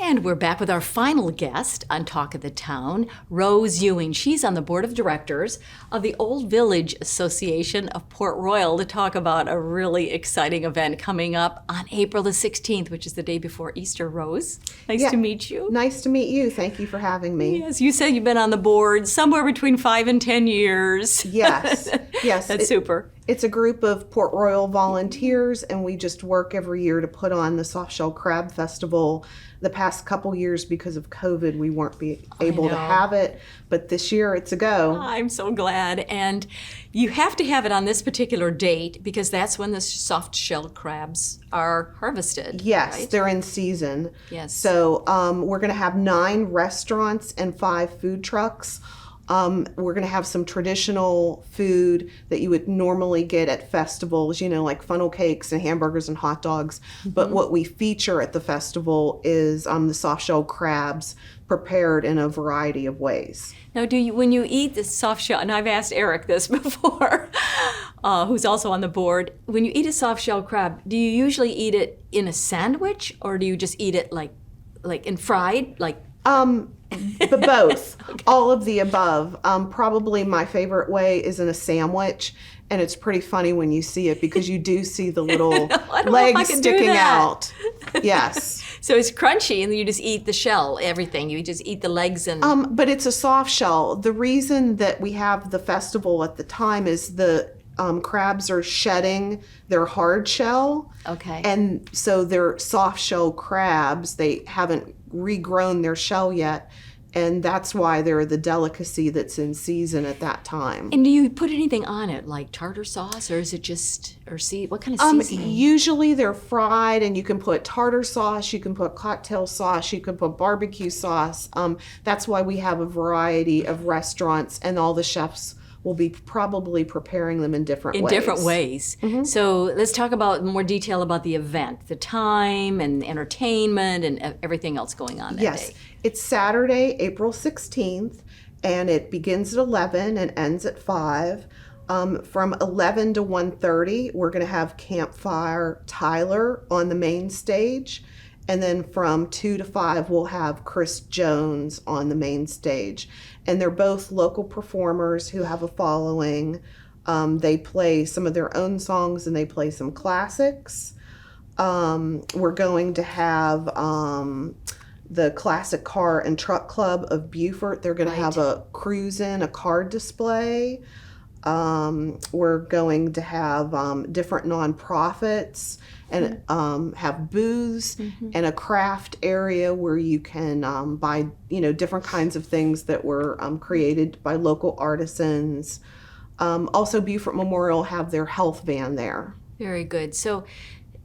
And we're back with our final guest on Talk of the Town, Rose Ewing. She's on the board of directors of the Old Village Association of Port Royal to talk about a really exciting event coming up on April the 16th, which is the day before Easter. Rose, nice to meet you. Nice to meet you. Thank you for having me. Yes, you said you've been on the board somewhere between 5 and 10 years. Yes, yes. That's super. It's a group of Port Royal volunteers, and we just work every year to put on the Softshell Crab Festival. The past couple years, because of COVID, we weren't able to have it, but this year it's a go. I'm so glad. And you have to have it on this particular date because that's when the soft-shell crabs are harvested. Yes, right? They're in season. Yes. So we're going to have 9 restaurants and 5 food trucks. We're going to have some traditional food that you would normally get at festivals, you know, like funnel cakes and hamburgers and hot dogs. Mm-hmm. But what we feature at the festival is the soft-shell crabs prepared in a variety of ways. Now, when you eat the soft shell, and I've asked Eric this before, who's also on the board, when you eat a soft shell crab, do you usually eat it in a sandwich or do you just eat it like in fried, like? But both, okay. All of the above. Probably my favorite way is in a sandwich, and it's pretty funny when you see it because you do see the little legs sticking out. Yes. So it's crunchy, and you just eat the shell, everything. You just eat the legs and. But it's a soft shell. The reason that we have the festival at the time is the crabs are shedding their hard shell. Okay. And so they're soft shell crabs. They haven't regrown their shell yet, and that's why they're the delicacy that's in season at that time. And do you put anything on it, like tartar sauce, or is it just, what kind of seasoning? Usually they're fried, and you can put tartar sauce, you can put cocktail sauce, you can put barbecue sauce. That's why we have a variety of restaurants, and all the chefs will be probably preparing them in different ways. In different ways. Mm-hmm. So let's talk about more detail about the event, the time and entertainment and everything else going on that day. Yes, it's Saturday, April 16th, and it begins at 11 and ends at 5. From 11 to 1:30, we're going to have Campfire Tyler on the main stage. And then from 2 to 5, we'll have Chris Jones on the main stage. And they're both local performers who have a following. They play some of their own songs and they play some classics. We're going to have the Classic Car and Truck Club of Beaufort. They're going to have a a card display. We're going to have different nonprofits and have booths and a craft area where you can buy, different kinds of things that were created by local artisans. Also, Beaufort Memorial have their health van there. Very good. So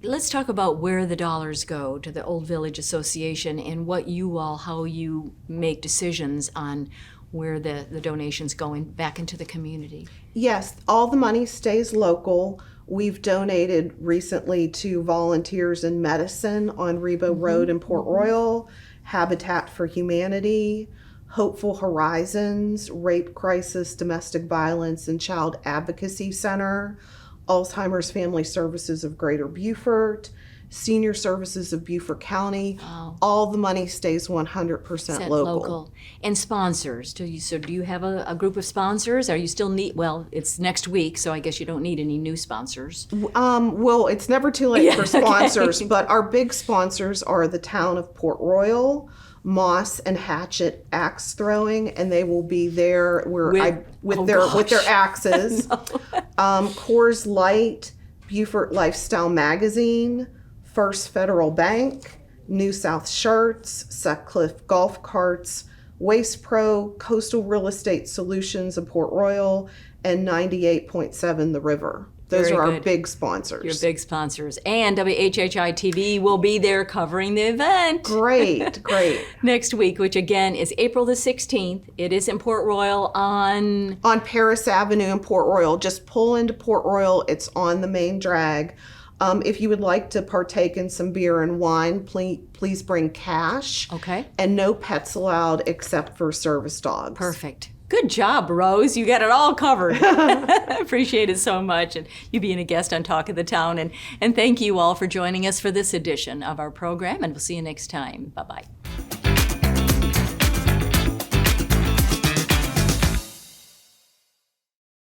let's talk about where the dollars go to the Old Village Association and how you make decisions on where the donations going back into the community. Yes, all the money stays local. We've donated recently to Volunteers in Medicine on Rebo Road in Port Royal, Habitat for Humanity, Hopeful Horizons, Rape Crisis, Domestic Violence, and Child Advocacy Center, Alzheimer's Family Services of Greater Beaufort, Senior Services of Beaufort County. Wow. All the money stays 100% local. And sponsors. Do you have a group of sponsors? Are you still it's next week, so I guess you don't need any new sponsors. Well, it's never too late for sponsors, okay. But our big sponsors are the town of Port Royal, Moss and Hatchet Axe Throwing, and they will be there with their axes. No. Coors Light, Beaufort Lifestyle Magazine, First Federal Bank, New South Shirts, Sutcliffe Golf Carts, Waste Pro, Coastal Real Estate Solutions of Port Royal, and 98.7 The River. Those are our big sponsors. Your big sponsors. And WHHI-TV will be there covering the event. Great. Next week, which again is April the 16th. It is in Port Royal on Paris Avenue in Port Royal. Just pull into Port Royal. It's on the main drag. If you would like to partake in some beer and wine, please bring cash. Okay. And no pets allowed except for service dogs. Perfect. Good job, Rose. You got it all covered. I appreciate it so much, and you being a guest on Talk of the Town. And thank you all for joining us for this edition of our program, and we'll see you next time. Bye-bye.